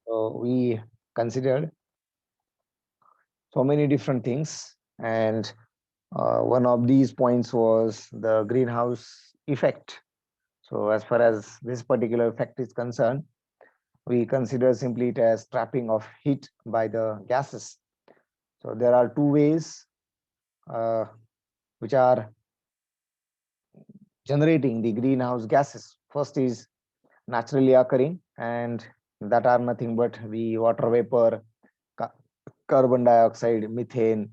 So we considered so many different things, and one of these points was the greenhouse effect. So as far as this particular effect is concerned, we consider simply it as trapping of heat by the gases. So there are two ways uh, which are generating the greenhouse gases. First is naturally occurring, and that are nothing but the water vapor, ca- carbon dioxide, methane,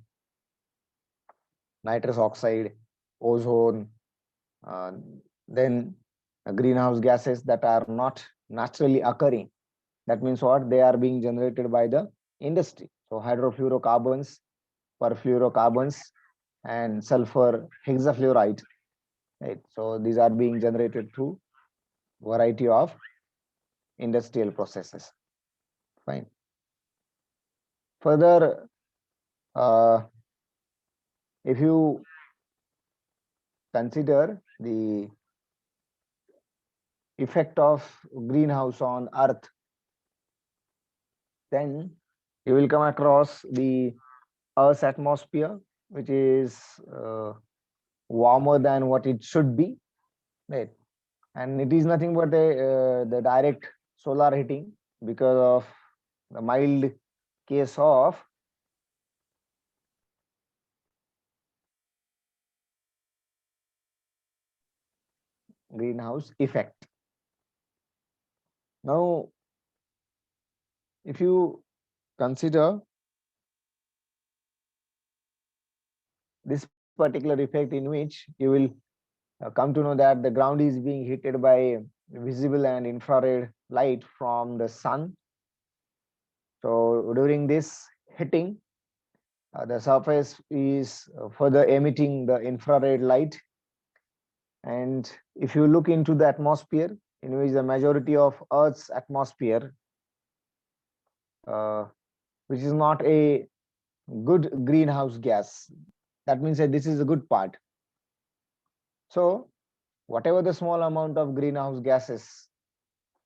nitrous oxide, ozone, uh, then greenhouse gases that are not naturally occurring. That means what? They are being generated by the industry. So hydrofluorocarbons, perfluorocarbons, and sulfur hexafluoride. Right. So these are being generated through variety of industrial processes. Fine. Further, uh, if you consider the effect of greenhouse on Earth, then you will come across the Earth's atmosphere, which is warmer than what it should be, right? And it is nothing but the direct solar heating because of the mild case of greenhouse effect. Now, if you consider this particular effect in which you will come to know that the ground is being heated by visible and infrared light from the sun. So during this heating, the surface is further emitting the infrared light. And if you look into the atmosphere, in which the majority of Earth's atmosphere, uh, which is not a good greenhouse gas, that means that this is a good part. So whatever the small amount of greenhouse gases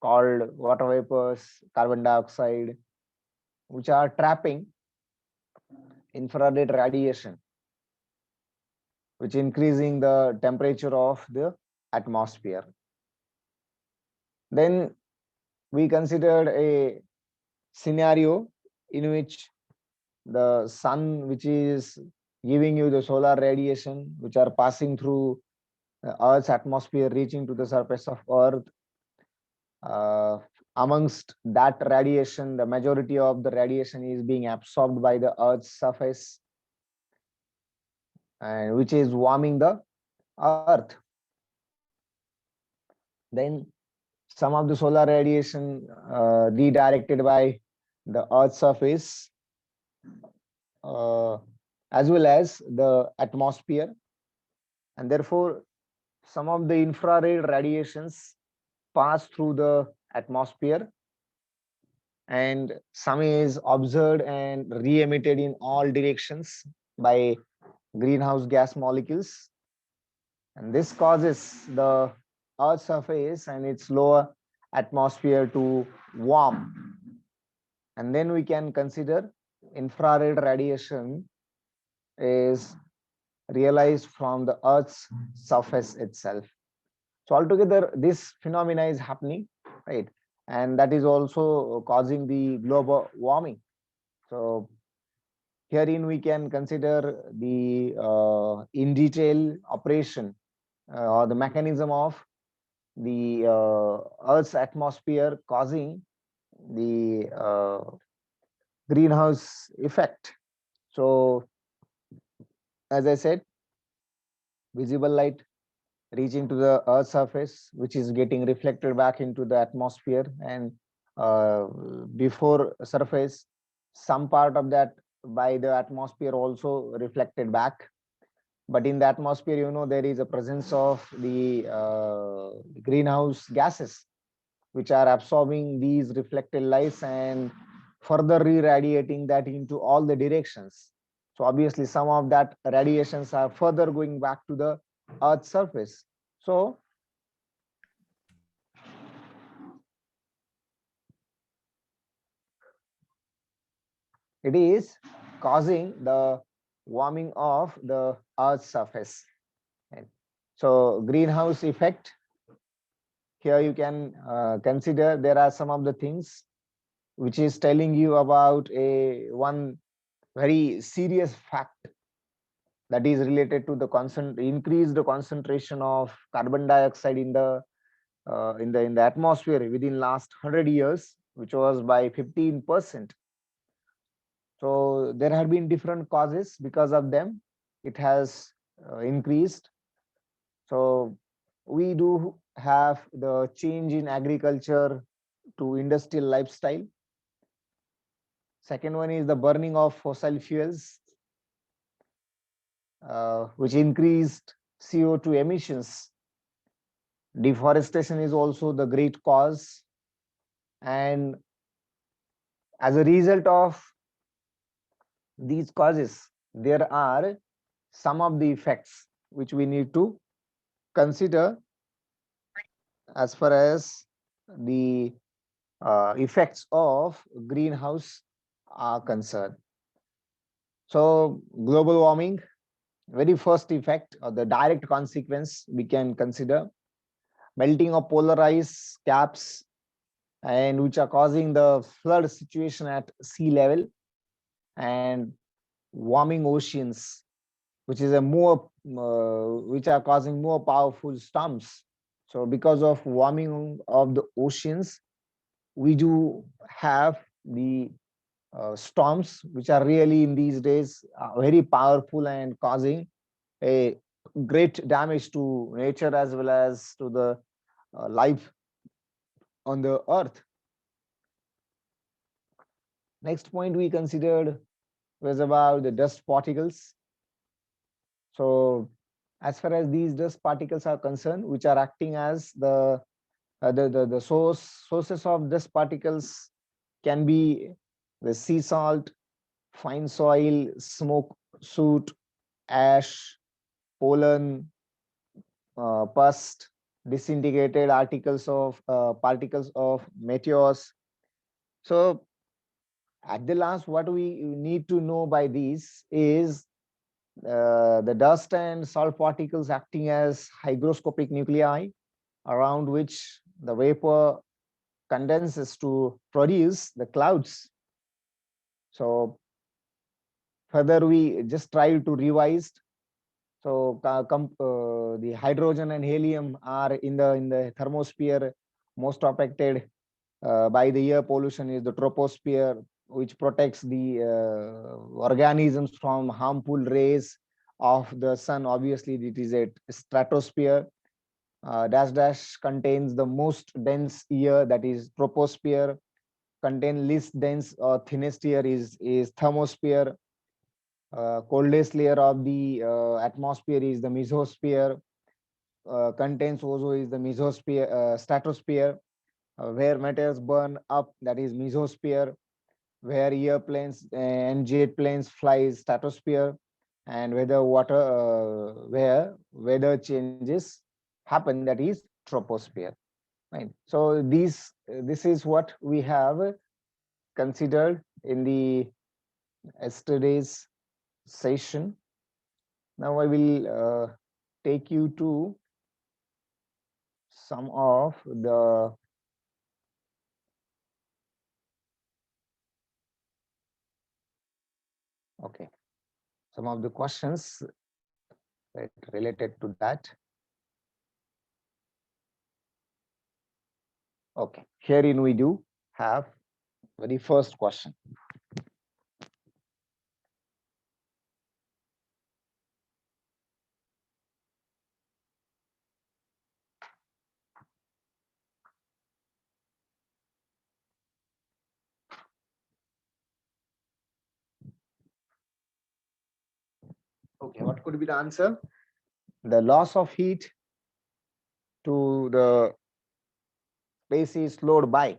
called water vapors, carbon dioxide, which are trapping infrared radiation, which increasing the temperature of the atmosphere. Then we considered a scenario in which the sun, which is giving you the solar radiation, which are passing through Earth's atmosphere, reaching to the surface of Earth. Uh, Amongst that radiation, the majority of the radiation is being absorbed by the Earth's surface, and which is warming the Earth. Then some of the solar radiation redirected by the Earth's surface, uh, as well as the atmosphere, and therefore some of the infrared radiations pass through the atmosphere, and some is observed and re-emitted in all directions by greenhouse gas molecules, and this causes the Earth's surface and its lower atmosphere to warm. And then we can consider infrared radiation is realized from the Earth's surface itself. So altogether, this phenomena is happening, right? And that is also causing the global warming. So herein we can consider the in detail operation or the mechanism of the Earth's atmosphere causing the greenhouse effect. So as I said, visible light reaching to the Earth's surface, which is getting reflected back into the atmosphere, and before surface, some part of that by the atmosphere also reflected back. But in the atmosphere, there is a presence of the greenhouse gases, which are absorbing these reflected lights and further re-radiating that into all the directions. So obviously some of that radiations are further going back to the Earth's surface. So it is causing the warming of the Earth's surface. Right? So greenhouse effect, here you can consider there are some of the things which is telling you about a one very serious fact that is related to the increased concentration of carbon dioxide in the in the atmosphere within last 100 years, which was by 15%. So there have been different causes because of them. It has increased. So we do have the change in agriculture to industrial lifestyle. Second one is the burning of fossil fuels, which increased CO2 emissions. Deforestation is also the great cause. And as a result of these causes, there are some of the effects which we need to consider as far as the effects of greenhouse are concerned. So global warming, very first effect or the direct consequence we can consider, melting of polar ice caps, and which are causing the flood situation at sea level, and warming oceans, which is a more which are causing more powerful storms. So because of warming of the oceans, we do have the storms which are really in these days very powerful and causing a great damage to nature as well as to the life on the earth. Next point we considered was about the dust particles. So as far as these dust particles are concerned, which are acting as the sources of dust particles can be the sea salt, fine soil, smoke soot, ash, pollen, pus, disintegrated particles of meteors. So at the last, what we need to know by these is the dust and salt particles acting as hygroscopic nuclei around which the vapor condenses to produce the clouds. So further we just try to revise. So the hydrogen and helium are in the thermosphere. Most affected by the air pollution is the troposphere, which protects the organisms from harmful rays of the sun. Obviously it is a stratosphere. Dash dash contains the most dense air, that is troposphere. Contain least dense or thinnest air is thermosphere. Coldest layer of the atmosphere is the mesosphere. Contains ozone is the mesosphere, stratosphere. Where metals burn up, that is mesosphere. Where airplanes and jet planes fly, stratosphere. And where weather changes happen, that is troposphere. Right. So this is what we have considered in the yesterday's session. Now I will take you to some of the some of the questions that related to that. Okay, herein we do have very first question. Okay, what could be the answer? The loss of heat to the space is slowed by.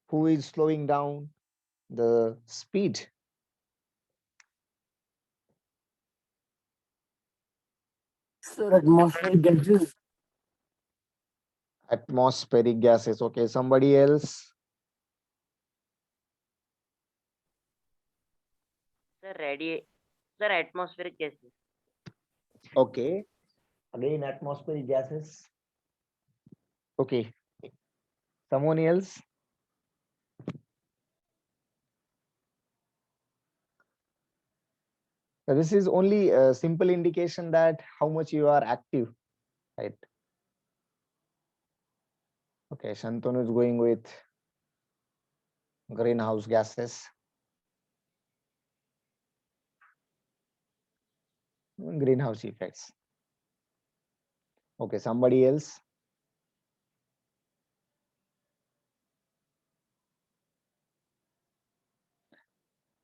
Who is slowing down the speed? Sir, atmospheric gases. Atmospheric gases. Okay, somebody else? Sir, atmospheric gases. Okay, again atmospheric gases. Okay, someone else? This is only a simple indication that how much you are active, right? Okay, Shantanu is going with greenhouse gases. Greenhouse effects. Okay, somebody else?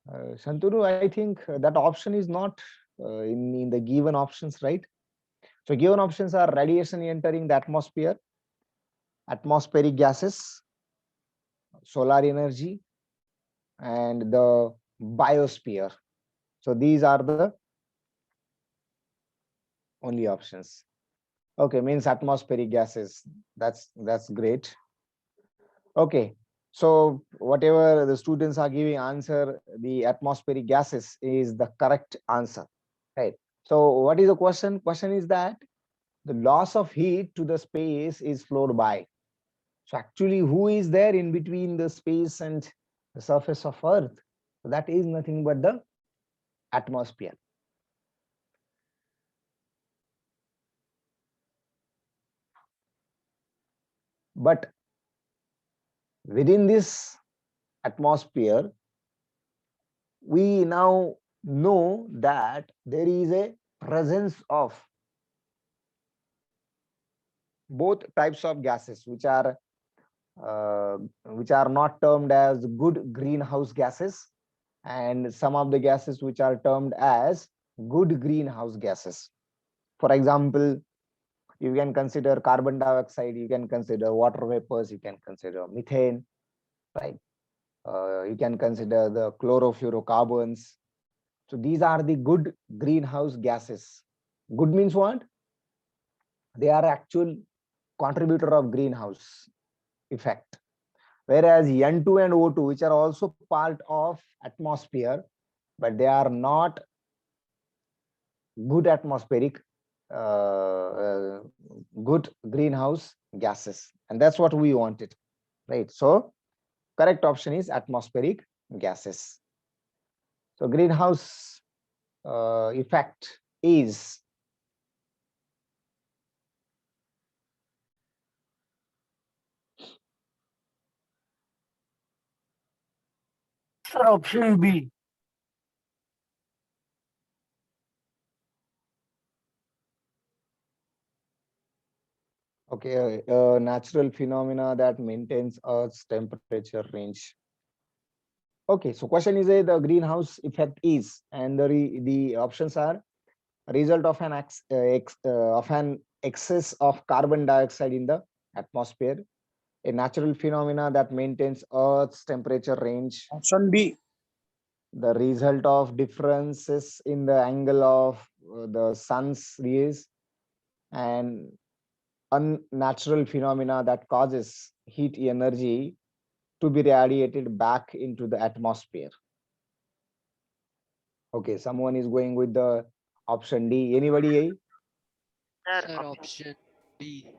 Shantanu, I think that option is not in the given options, right? So given options are radiation entering the atmosphere, atmospheric gases, solar energy, and the biosphere. So these are the only options. Okay, means atmospheric gases. That's great. Okay, so whatever the students are giving answer, the atmospheric gases is the correct answer, right? So what is the question? Question is that the loss of heat to the space is flowed by. So actually, who is there in between the space and the surface of Earth? So that is nothing but the atmosphere. But within this atmosphere, we now know that there is a presence of both types of gases which are not termed as good greenhouse gases, and some of the gases which are termed as good greenhouse gases. For example, you can consider carbon dioxide, you can consider water vapors, you can consider methane, right? You can consider the chlorofluorocarbons. So these are the good greenhouse gases. Good means what? They are actual contributor of greenhouse effect. Whereas N2 and O2, which are also part of atmosphere, but they are not good atmospheric, uh, good greenhouse gases. And that's what we wanted, right? So correct option is atmospheric gases. So greenhouse effect is Sir, option B. okay, natural phenomena that maintains Earth's temperature range. Okay, so question is the greenhouse effect is, and the options are result of an excess of carbon dioxide in the atmosphere, a natural phenomena that maintains Earth's temperature range, Option B. the result of differences in the angle of the sun's rays, and unnatural phenomena that causes heat energy to be radiated back into the atmosphere. Okay, someone is going with the option D. Anybody? Sir, Sir, option B.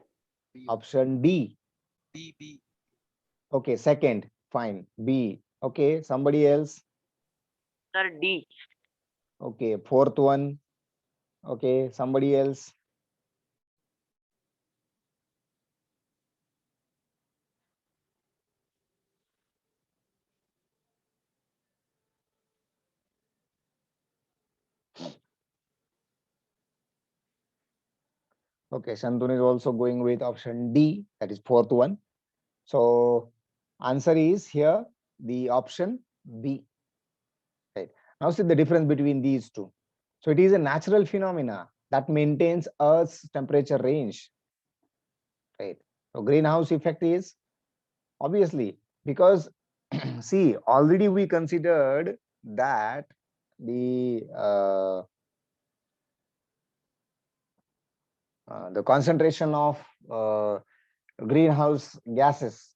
Option D. B. Okay, second. Fine. B. Okay, somebody else. sir, D. Okay, fourth one. Okay, somebody else. Okay, Shantanu is also going with option D, that is fourth one. So answer is here the option B. Right. Now see the difference between these two. So it is a natural phenomena that maintains Earth's temperature range. Right. So greenhouse effect is obviously because see already we considered that the concentration of greenhouse gases,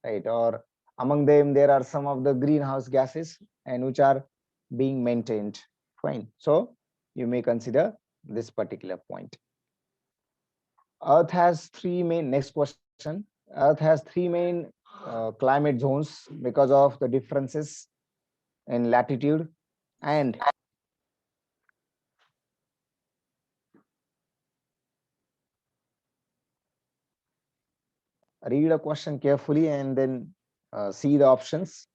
right? Or among them, there are some of the greenhouse gases and which are being maintained. Fine. So you may consider this particular point. Earth has three main, next question. Earth has three main climate zones because of the differences in latitude and read a question carefully and then see the options.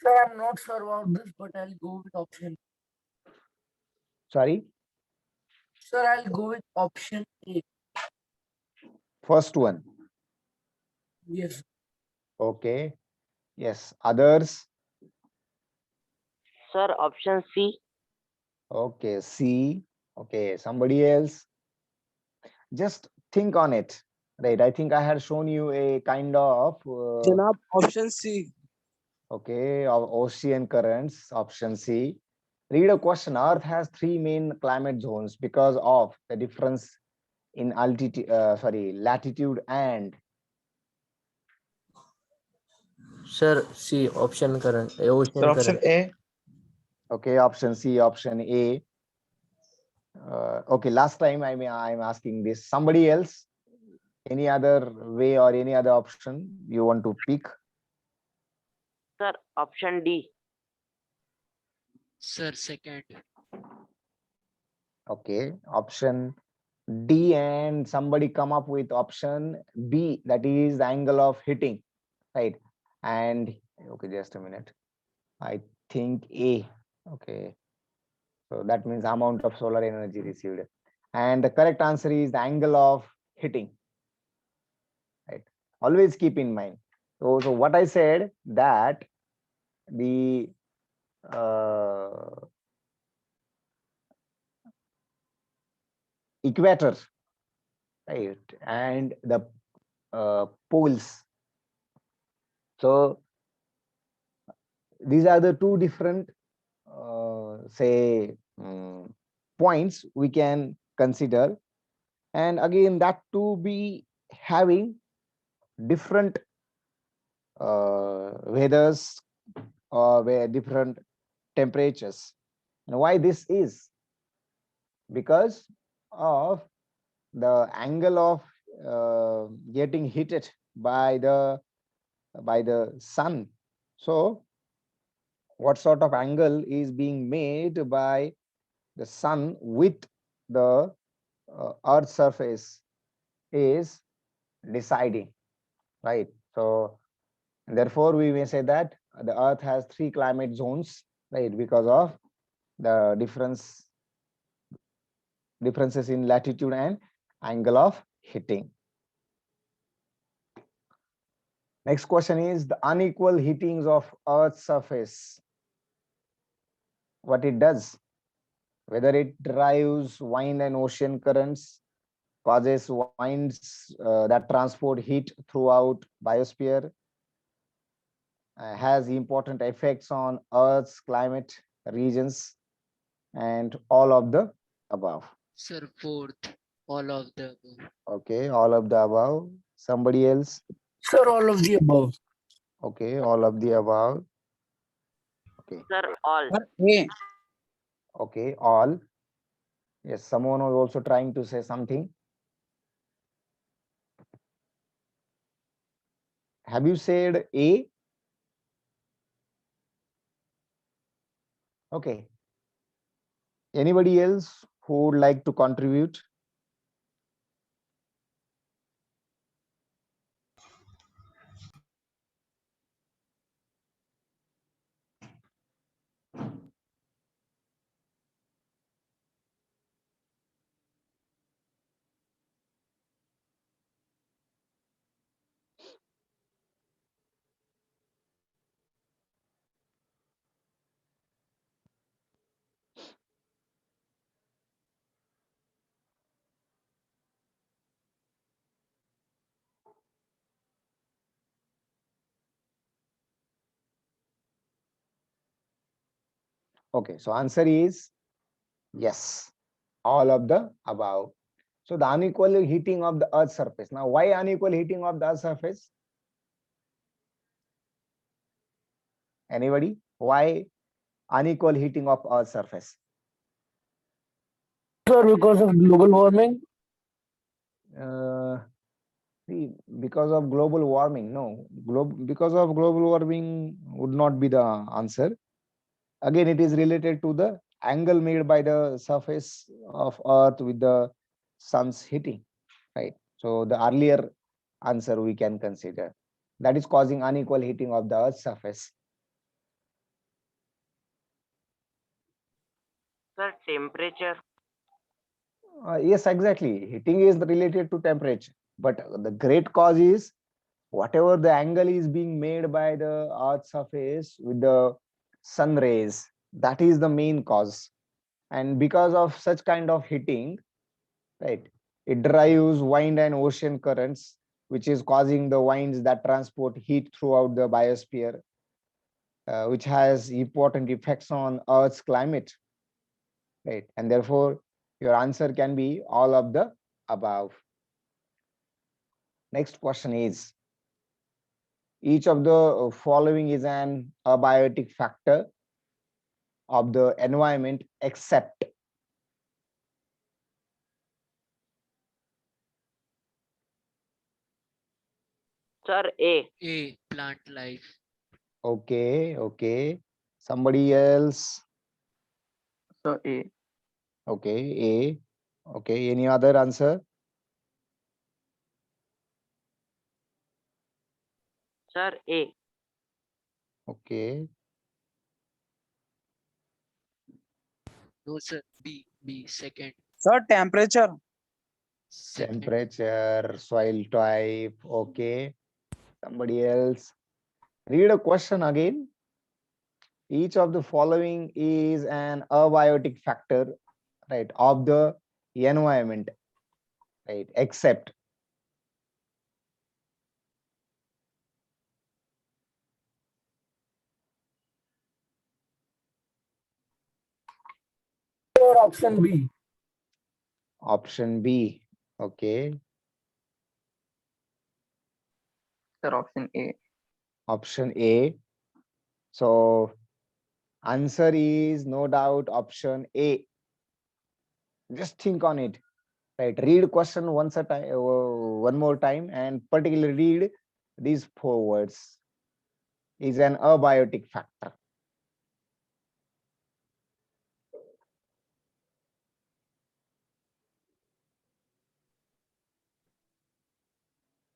Sir, I'm not sure about this, but I'll go with option. Sorry, Sir, I'll go with option A. first one. Yes. Okay. Yes. Others. Sir, option C. Okay. C. Okay. Somebody else. Just think on it. Right. I think I had shown you a kind of Janab, option C. okay, of ocean currents. Option C. Read a question. Earth has three main climate zones because of the difference in altitude, latitude and Sir, C. Option current. Ocean Sir, option current. A. okay, option C, option A. Okay, last time I'm asking this. Somebody else, any other way or any other option you want to pick? Sir, option D. Sir, second. Okay, option D, and somebody come up with option B, that is the angle of hitting, right? And okay, just a minute. I think A. Okay, so that means amount of solar energy received. And the correct answer is the angle of hitting. Right. Always keep in mind. So what I said that the equator, right, and the poles. So these are the two different, say, points we can consider, and again that to be having different weathers or where different temperatures. And why this is? Because of the angle of getting heated by the sun. So what sort of angle is being made by the sun with the earth surface is deciding, right? So therefore we may say that the earth has three climate zones, right, because of the differences in latitude and angle of hitting. Next question is the unequal heatings of earth's surface. What it does, whether it drives wind and ocean currents, causes winds that transport heat throughout biosphere, has important effects on earth's climate regions, and all of the above. Sir, fourth. All of the above. Okay, all of the above. Somebody else? Sir, all of the above. Okay, all of the above. Okay, Sir, all. A. okay, all. Yes, someone was also trying to say something. Have you said A? Okay. Anybody else who would like to contribute? Okay, so answer is yes, all of the above. So the unequal heating of the Earth's surface. Now, why unequal heating of the Earth's surface? Anybody? Why unequal heating of Earth's surface? Sir, because of global warming. See, because of global warming. No, because of global warming would not be the answer. Again, it is related to the angle made by the surface of Earth with the sun's heating, right? So the earlier answer we can consider. That is causing unequal heating of the Earth's surface. Sir, temperature. Yes, exactly. Heating is related to temperature, but the great cause is whatever the angle is being made by the Earth's surface with the sun rays, that is the main cause. And because of such kind of heating, right, it drives wind and ocean currents, which is causing the winds that transport heat throughout the biosphere, which has important effects on Earth's climate, right? And therefore, your answer can be all of the above. Next question is, each of the following is an abiotic factor of the environment except. Sir, A. A. Plant life. Okay. Somebody else? So A. Okay, A. Okay, any other answer? Sir, A. Okay, No, sir. B. B. Second. Sir, temperature. Second. temperature, soil type. Okay, somebody else. Read a question again. Each of the following is an abiotic factor, right, of the environment, right, except. Or option B. Option B. Okay, Sir, option A. option A. So answer is no doubt option A. Just think on it. Right, read question once a time, one more time, and particularly read these 4 words. Is an abiotic factor.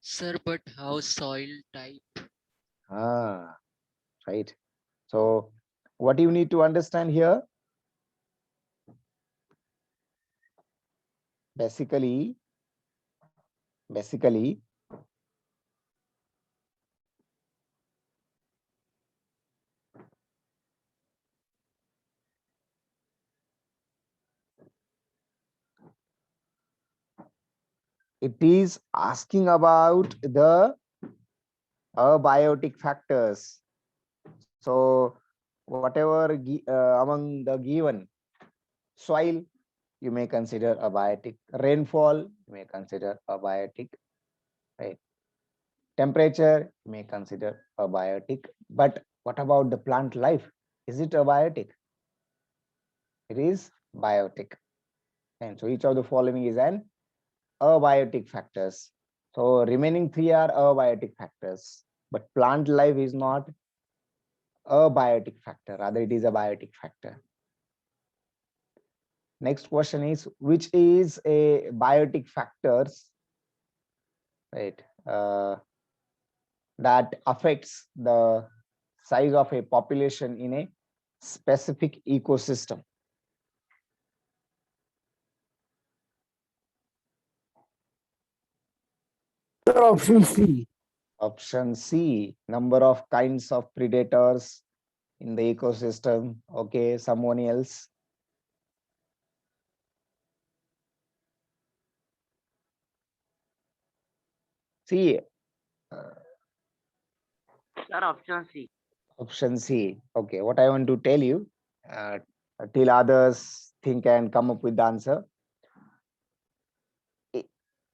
Sir, but how soil type? Right. So what you need to understand here, basically it is asking about the abiotic factors. So whatever among the given, soil you may consider abiotic, rainfall you may consider abiotic, right? Temperature you may consider abiotic, but what about the plant life? Is it abiotic? It is biotic. And so each of the following is an abiotic factors. So remaining 3 are abiotic factors, but plant life is not a biotic factor, rather it is a biotic factor. Next question is, which is a biotic factors, right, that affects the size of a population in a specific ecosystem? Sir, option C. Option C, number of kinds of predators in the ecosystem. Okay, someone else? See, Sir, option C. option C. Okay, what I want to tell you, till others think and come up with the answer.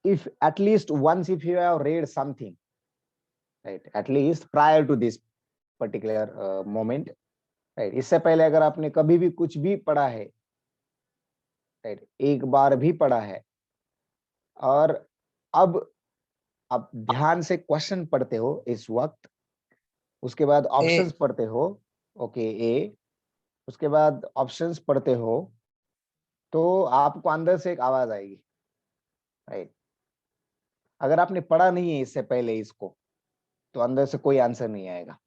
if at least once if you have read something, right, at least prior to this particular moment, right, इससे पहले अगर आपने कभी भी कुछ भी पढ़ा है, राइट, एक बार भी पढ़ा है, और अब आप ध्यान से क्वेश्चन पढ़ते हो इस वक्त, उसके बाद ऑप्शंस पढ़ते हो, ओके, ए, उसके बाद ऑप्शंस पढ़ते हो, तो आपको अंदर से एक आवाज आएगी, राइट। अगर आपने पढ़ा नहीं है इससे पहले इसको, तो अंदर से कोई आंसर नहीं आएगा,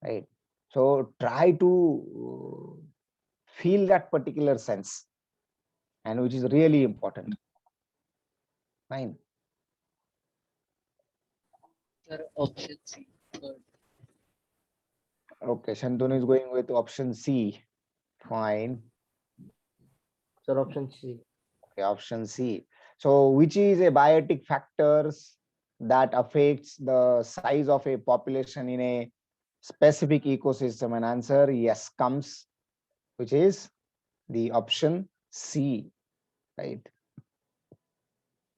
right. So try to feel that particular sense, and which is really important. Fine. Sir, option C. Third. Okay, Shantanu is going with option C. Fine. Sir, option C. Okay, option C. So which is a biotic factors that affects the size of a population in a specific ecosystem? And answer, yes, comes, which is the option C, right?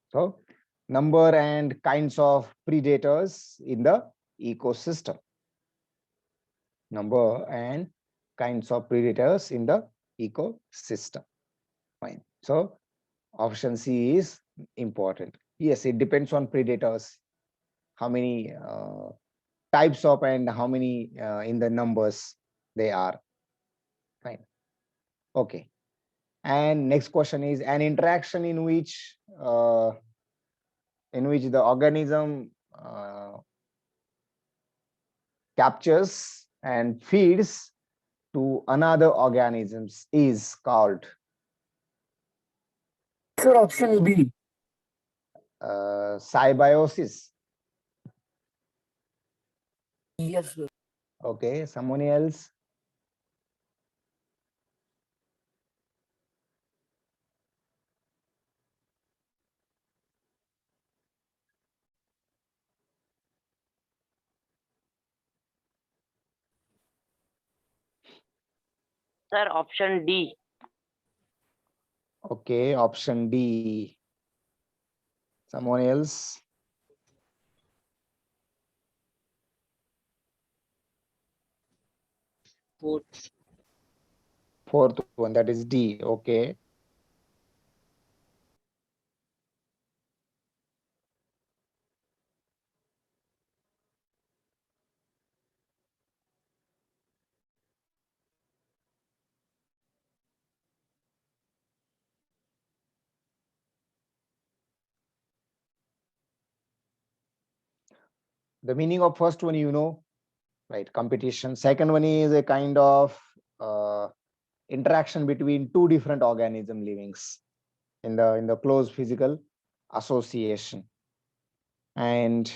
So number and kinds of predators in the ecosystem. Number and kinds of predators in the ecosystem. Fine. So option C is important. Yes, it depends on predators, how many types of and how many in the numbers they are. Fine. Okay. And next question is an interaction in which the organism captures and feeds to another organisms is called Sir, option B. symbiosis. Yes, sir. Okay, someone else? Sir, option D. Okay, option D. Someone else? Fourth. Fourth one, that is D. Okay. The meaning of first one, you know, right? Competition. Second one is a kind of interaction between two different organism livings in the close physical association. And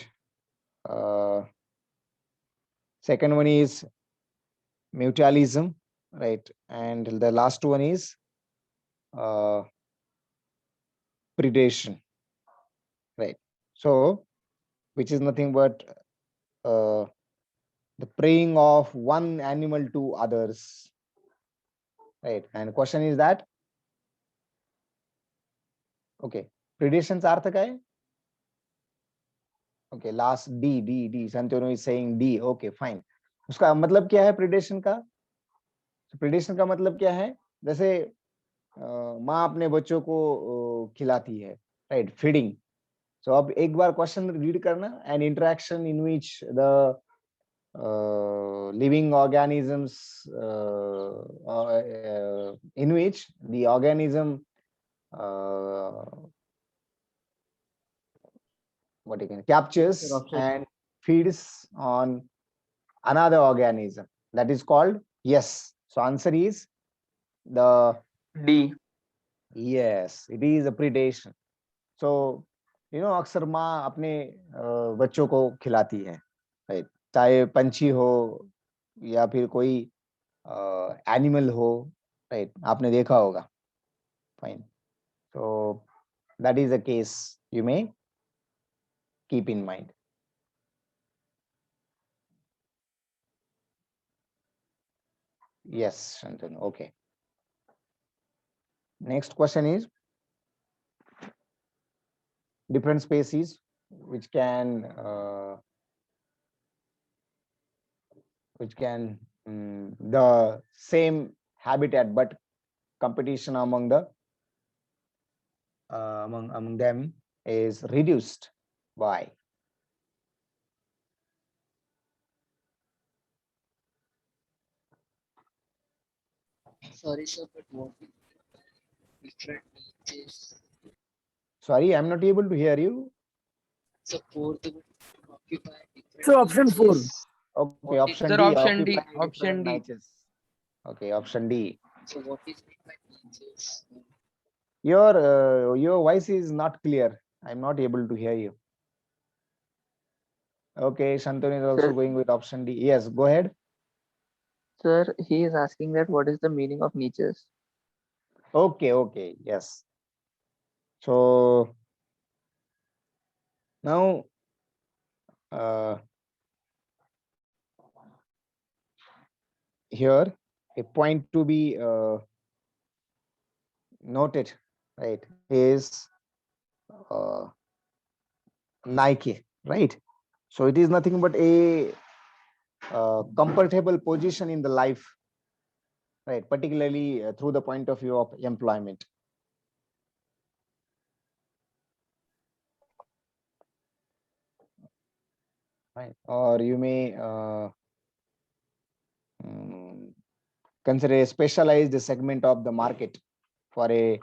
second one is mutualism, right? And the last one is predation, right? So which is nothing but the preying of one animal to others, right? And question is that, okay, predation's अर्थ क्या है? Okay, last D. Santanu is saying D. Okay, fine. उसका मतलब क्या है predation का? Predation का मतलब क्या है? जैसे माँ अपने बच्चों को खिलाती है, right? Feeding. So अब एक बार क्वेश्चन रीड करना, an interaction in which the living organisms in which the organism what you can captures Sir, option- and feeds on another organism, that is called, yes, so answer is the D. yes, it is a predation. So you know, अक्सर माँ अपने बच्चों को खिलाती है, right? चाहे पंछी हो या फिर कोई एनिमल हो, राइट, आपने देखा होगा, fine. So that is the case you may keep in mind. Yes, Shantanu. Okay. Next question is, different species which can the same habitat, but competition among the among them is reduced by. Sorry, sir, but what is different niches? Sorry, I'm not able to hear you. Support the occupy different So option 4. niches. Okay, What option Sir, D, option D, occupying option different D. niches. Okay, option D. So what is meant by niches? Your voice is not clear. I'm not able to hear you. Okay, Shantanu is also Sir, going with option D. Yes, go ahead. sir, he is asking that what is the meaning of niches? Okay, yes. So now here a point to be noted, right, is Nike, right? So it is nothing but a comfortable position in the life, right? Particularly through the point of view of employment. Right. Or you may consider a specialized segment of the market for a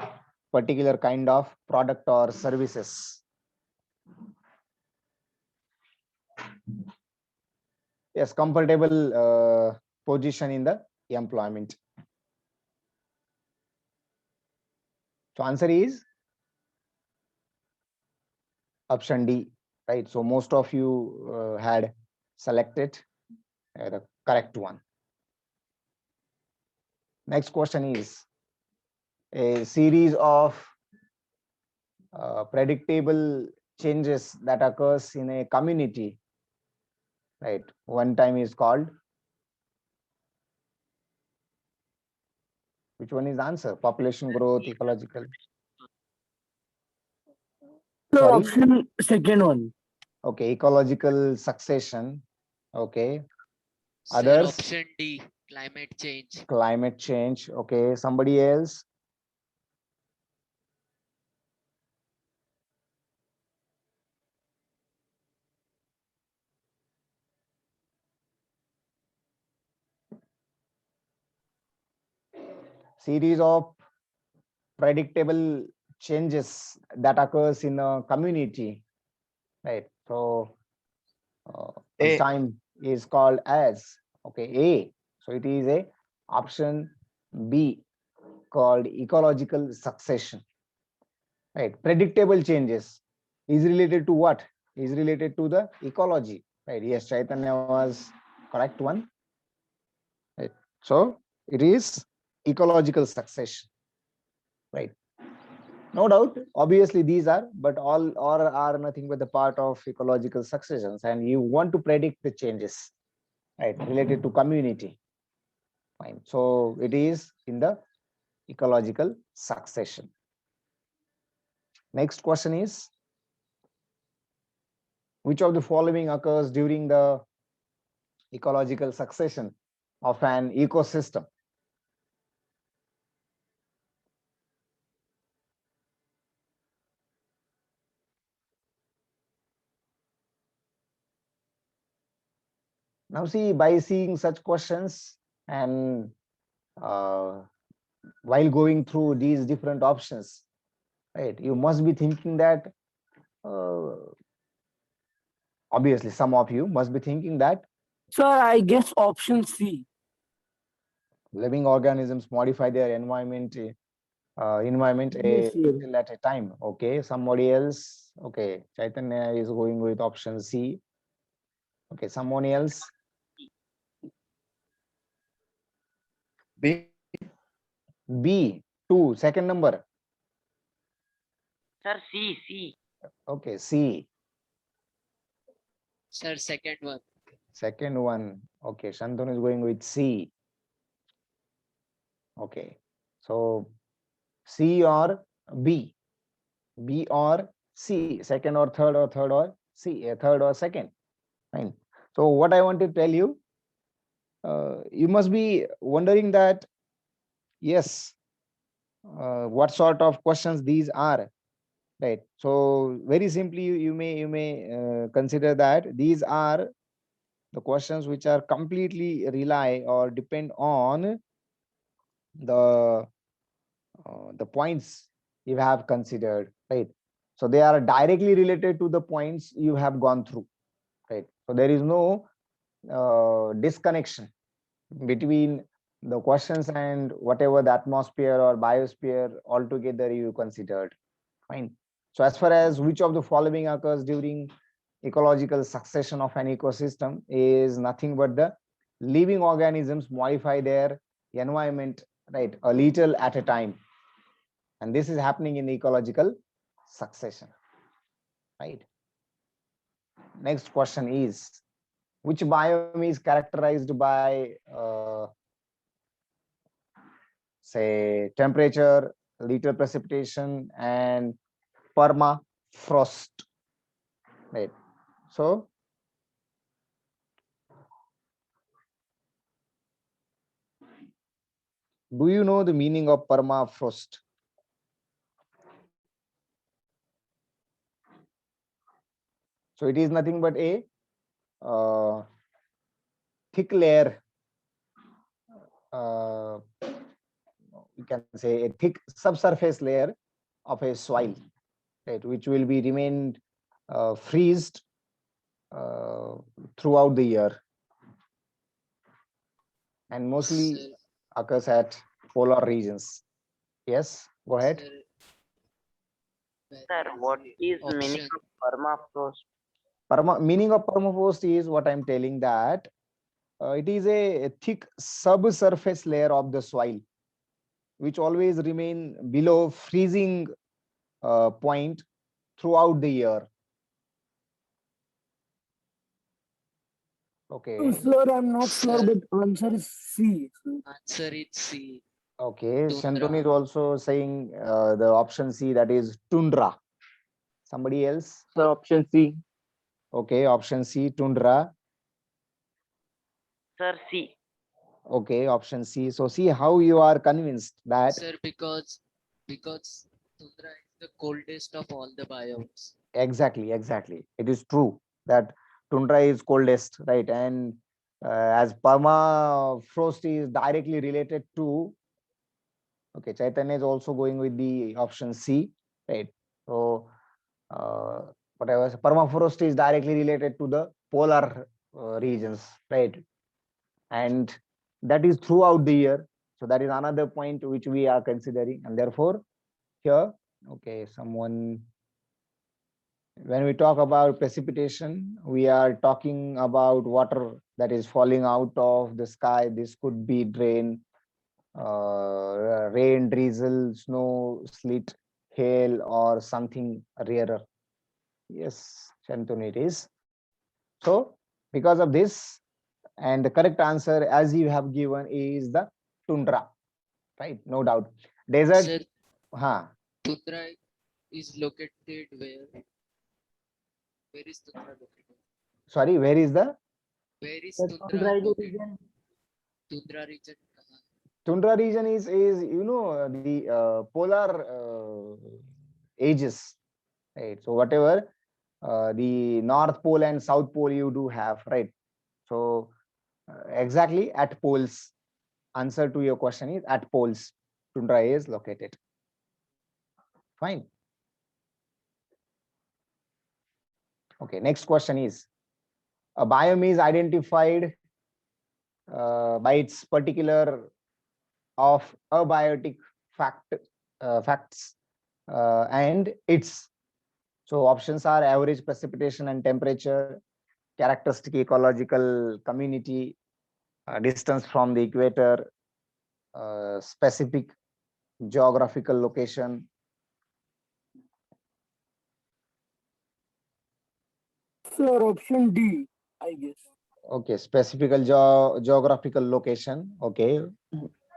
particular kind of product or services. Yes, comfortable position in the employment. So answer is option D, right? So most of you had selected the correct one. Next question is a series of predictable changes that occurs in a community, right? One time is called, which one is the answer? Population growth, ecological. So Sorry? option second one. Okay, ecological succession. Okay, Sir, others, option D, climate change. climate change. Okay, somebody else. Series of predictable changes that occurs in a community, right? So one A. time is called as, okay, A. So it is a option B, called ecological succession, right? Predictable changes is related to what? Is related to the ecology, right? Yes, Chaitanya was correct one, right? So it is ecological succession, right? No doubt, obviously these are, but all or are nothing but the part of ecological successions, and you want to predict the changes, right, related to community. Fine. So it is in the ecological succession. Next question is, which of the following occurs during the ecological succession of an ecosystem? Now see, by seeing such questions and while going through these different options, right, you must be thinking that obviously some of you must be thinking that Sir, I guess option C. living organisms modify their environment Yes, a sir. little at a time. Okay, somebody else. Okay, Chaitanya is going with option C. Okay, someone else. B. B, 2, second number. Sir, C. Okay, C, Sir, second one. second one. Okay, Shantanu is going with C. Okay, so C or B? B or C, second or third or C, third or second. Fine. So what I want to tell you, you must be wondering that, yes, what sort of questions these are, right? So very simply, you may consider that these are the questions which are completely rely or depend on the points you have considered, right? So they are directly related to the points you have gone through, right? So there is no disconnection between the questions and whatever the atmosphere or biosphere altogether you considered. Fine. So as far as which of the following occurs during ecological succession of an ecosystem is nothing but the living organisms modify their environment, right, a little at a time. And this is happening in ecological succession, right? Next question is, which biome is characterized by say temperature, little precipitation, and permafrost, right? So do you know the meaning of permafrost? So it is nothing but a thick layer, you can say a thick subsurface layer of a soil, right, which will be remained freezed throughout the year, and mostly Sir, occurs at polar regions. Yes, go ahead. sir, where Sir, what is meaning option of permafrost? Meaning of permafrost is what I'm telling, that it is a thick subsurface layer of the soil which always remain below freezing point throughout the year. Okay, Sir, I'm not sure, Sir. but answer is C. Sir. answer is C. okay. Tundra. Shantanu is also saying the option C, that is tundra. Somebody else? Sir, option C. Okay, option C, tundra. Sir, C. Okay, option C. So see how you are convinced that Sir, because Tundra is the coldest of all the biomes. exactly, it is true that tundra is coldest, right? And as permafrost is directly related to, okay, Chaitanya is also going with the option C, right? So whatever, permafrost is directly related to the polar regions, right? And that is throughout the year. So that is another point which we are considering, and therefore here, okay, someone, when we talk about precipitation, we are talking about water that is falling out of the sky. This could be rain, drizzle, snow, sleet, hail, or something rarer. Yes, Shantanu, it is. So because of this, and the correct answer as you have given is the tundra, right? No doubt. Desert, Sir, huh? Tundra is located where? Where is Tundra located? Sorry, where is the Where is The Tundra Tundra located? region. Tundra region. tundra region is the polar ages, right? So whatever the North Pole and South Pole you do have, right? So exactly at poles. Answer to your question is at poles. Tundra is located. Fine. Okay, next question is, a biome is identified by its particular of abiotic facts and its. So options are average precipitation and temperature, characteristic ecological community, distance from the equator, specific geographical location. Sir, option D, I guess. Okay, specific geographical location. Okay,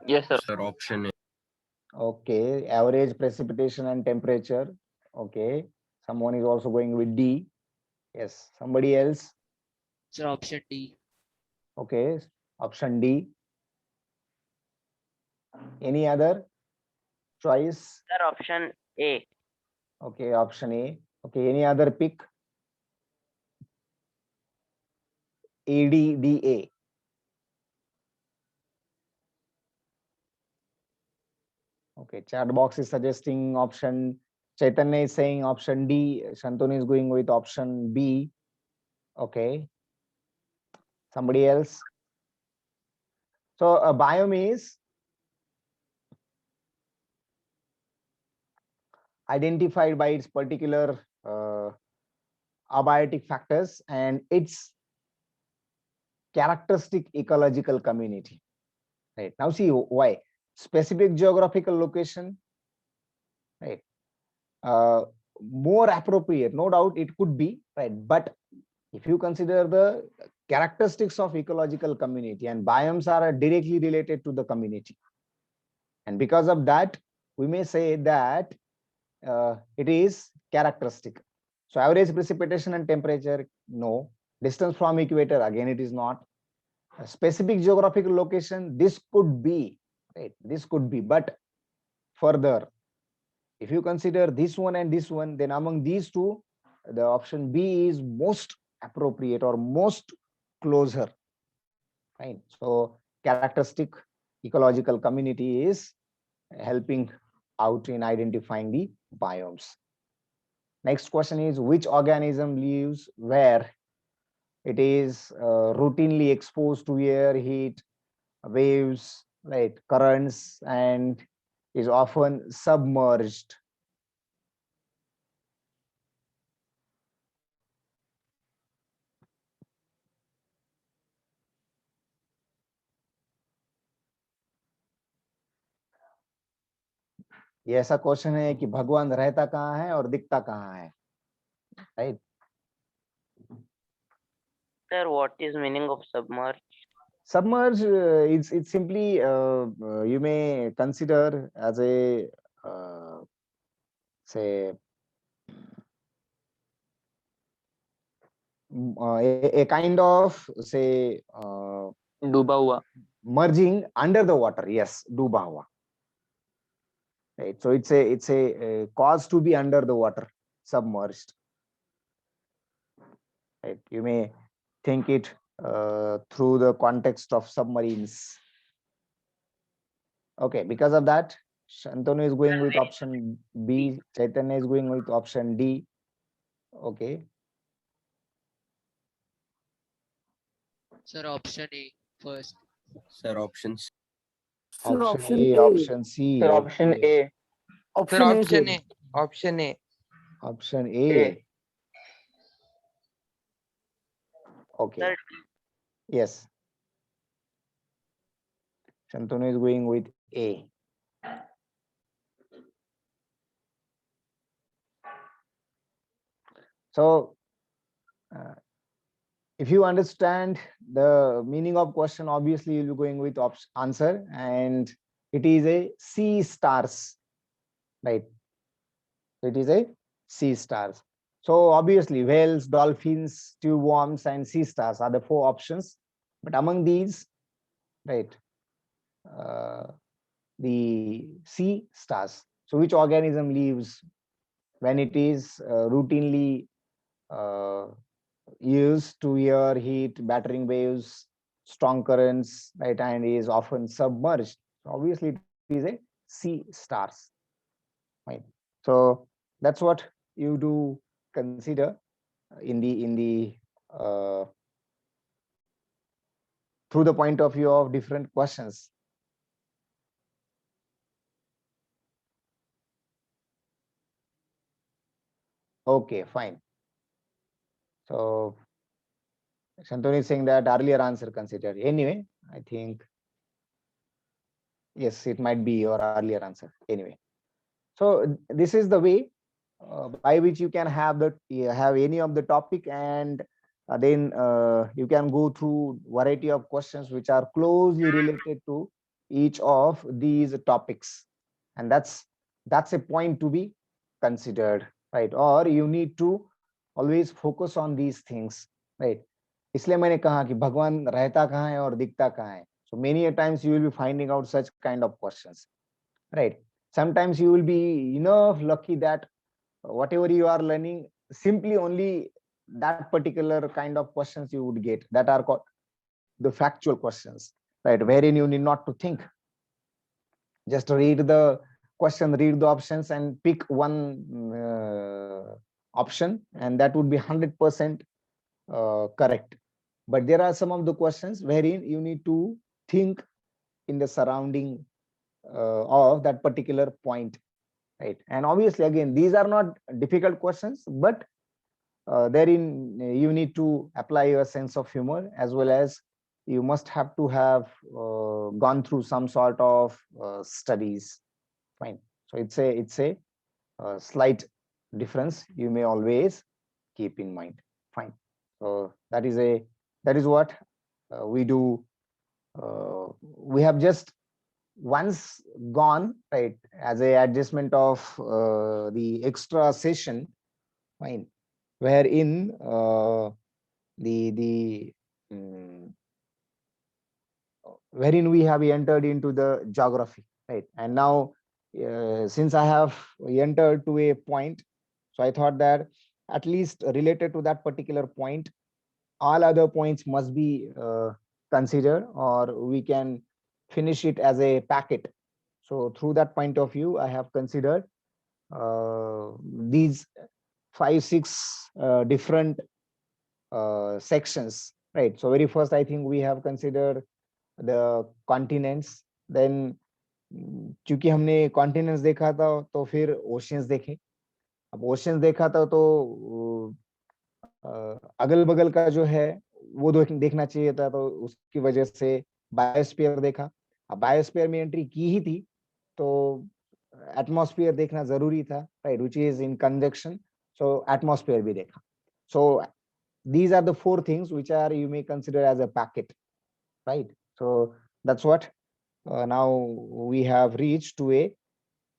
Yes, sir. Sir, option A. okay, average precipitation and temperature. Okay, Someone is also going with D. Yes, somebody else. Sir, option D. Okay, option D. Any other choice? Sir, option A. Okay, option A. Okay, any other pick? ADDA. Okay, chat box is suggesting option. Chaitanya is saying option D. Shantanu is going with option B. Okay. Somebody else? So a biome is identified by its particular abiotic factors and its characteristic ecological community. Right. Now see why. Specific geographical location, right? More appropriate, no doubt it could be, right? But if you consider the characteristics of ecological community, and biomes are directly related to the community, and because of that we may say that it is characteristic. So average precipitation and temperature, no. Distance from equator, again it is not. A specific geographical location, this could be, right? This could be, but further, if you consider this one and this one, then among these two, the option B is most appropriate or most closer. Fine. So characteristic ecological community is helping out in identifying the biomes. Next question is, which organism lives where it is routinely exposed to air, heat, waves, right, currents, and is often submerged? ये ऐसा question है कि भगवान रहता कहाँ है और दिखता कहाँ है, right? Sir, what is meaning of submerge? Submerge, it's simply you may consider as a say a kind of say डूबा हुआ. merging under the water. Yes, डूबा हुआ. Right. So it's a cause to be under the water, submerged. Right. You may think it through the context of submarines. Okay, because of that, Shantanu is going with option B, Chaitanya is going with option D. Okay. Sir, option A first. Sir, options. Sir, Option A, option C. Sir, option okay. A. Option Sir, A, option sir. A. Option A. Option A. Okay. Sir, Yes. Shantanu is going with A. So, if you understand the meaning of question, obviously you'll be going with answer, and it is a sea stars, right? It is a sea stars. So obviously whales, dolphins, tube worms, and sea stars are the four options. But among these, right, the sea stars. So which organism lives when it is routinely used to air, heat, battering waves, strong currents, right, and is often submerged? So obviously it is a sea stars, right? So that's what you do consider in the through the point of view of different questions. Okay, fine. So Shantanu is saying that earlier answer considered. Anyway, I think yes, it might be your earlier answer. Anyway, so this is the way by which you can have any of the topic, and then you can go through variety of questions which are closely related to each of these topics, and that's a point to be considered. right? Or you need to always focus on these things, right? इसलिए मैंने कहा कि भगवान रहता कहाँ है और दिखता कहाँ है. So many a times you will be finding out such kind of questions, right? Sometimes you will be enough lucky that whatever you are learning, simply only that particular kind of questions you would get, that are called the factual questions, right? Wherein you need not to think. Just read the question, read the options, and pick one option, and that would be 100% correct. But there are some of the questions wherein you need to think in the surrounding of that particular point, right? And obviously, again, these are not difficult questions, but therein you need to apply your sense of humor, as well as you must have to have gone through some sort of studies. Fine. So it's a slight difference you may always keep in mind. Fine. So that is what we do. We have just once gone, right, as a adjustment of the extra session. Fine. Wherein wherein we have entered into the geography, right? And now since I have entered to a point, so I thought that at least related to that particular point, all other points must be considered, or we can finish it as a packet. So through that point of view, I have considered these 5-6 different sections, right? So very first, I think we have considered the continents. Then क्योंकि हमने continents देखा था, तो फिर oceans देखे. अब oceans देखा था तो अगल बगल का जो है वो देखना चाहिए था, तो उसकी वजह से बायोस्फीयर देखा. अब बायोस्फीयर में एंट्री की ही थी, तो एटमॉस्फेयर देखना जरूरी था, right, which is in conjunction. So atmosphere भी देखा. सो these are the 4 things which are you may consider as a packet, right? So that's what now we have reached to a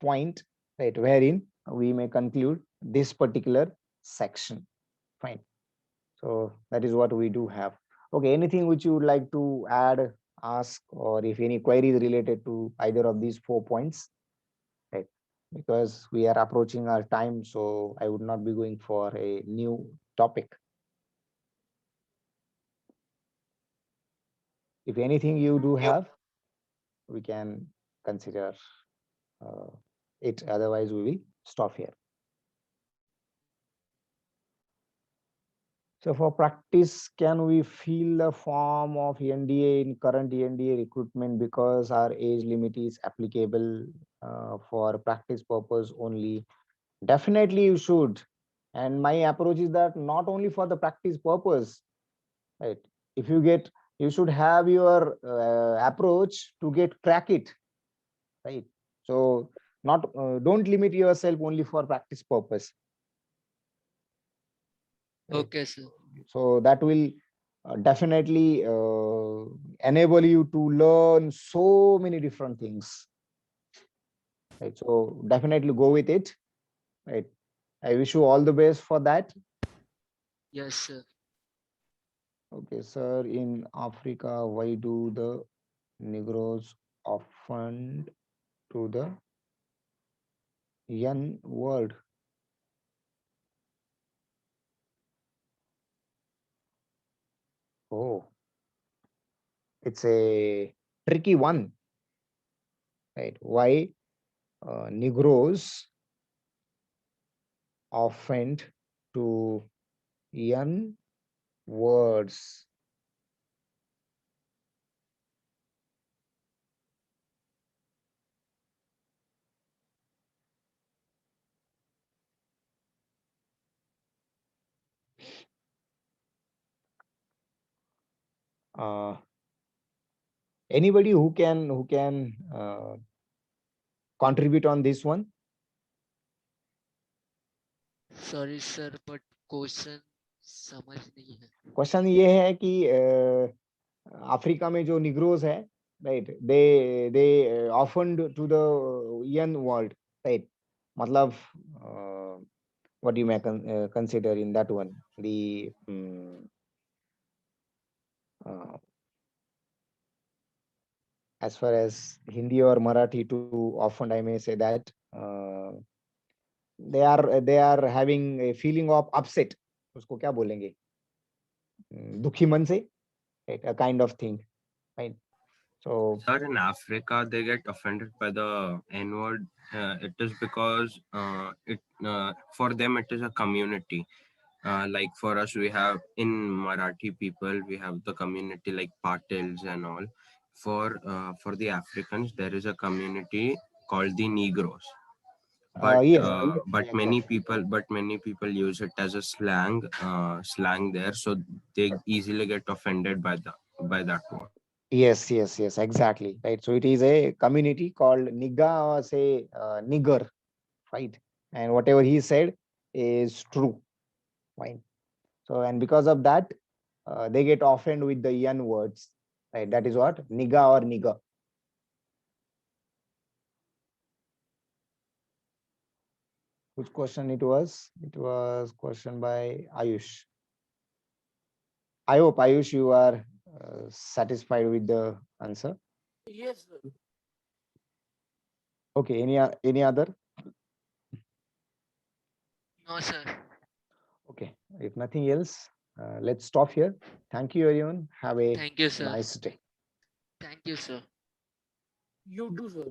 point, right, wherein we may conclude this particular section. Fine. So that is what we do have. Okay, anything which you would like to add, ask, or if any queries related to either of these 4 points, right? Because we are approaching our time, so I would not be going for a new topic. If anything you do have, we can consider it. Otherwise, we will stop here. So for practice, can we fill the form of NDA in current NDA recruitment, because our age limit is applicable for practice purpose only? Definitely you should. And my approach is that not only for the practice purpose, right? If you get, you should have your approach to get crack it, right? So not don't limit yourself only for practice purpose. Right? Okay, sir. So that will definitely enable you to learn so many different things, right? So definitely go with it, right? I wish you all the best for that. Yes, sir. Okay, sir, in Africa, why do the Negroes often to the young world? Oh, it's a tricky one, right? Why Negroes offend to young words? Anybody who can contribute on this one? Sorry, sir, but question समझ नहीं है. Question ये है कि Africa में जो negroes है, right, they offend to the young world, right, मतलब what you may consider in that one, the as far as Hindi or Marathi too often I may say that they are having a feeling of upset. उसको क्या बोलेंगे? दुखी मन से, right? A kind of thing, right? So Sir, in Africa, they get offended by the N word. It is because for them it is a community. Like for us, we have in Marathi people, we have the community like Patils and all. For the Africans, there is a community called the Negroes. But yes, many exactly. people use it as a slang there, so they easily get offended by that word. Yes, exactly. Right. So it is a community called Niga or say Nigger, right? And whatever he said is true. Fine. So and because of that, they get offended with the N words. Right. That is what Niga or Nigger. Which question it was? It was question by Ayush. I hope Ayush you are satisfied with the answer. Yes, sir. Okay. Any other? No, sir. Okay. If nothing else, let's stop here. Thank you, everyone. Have a Thank you, sir. nice day. Thank you, sir. You do, sir.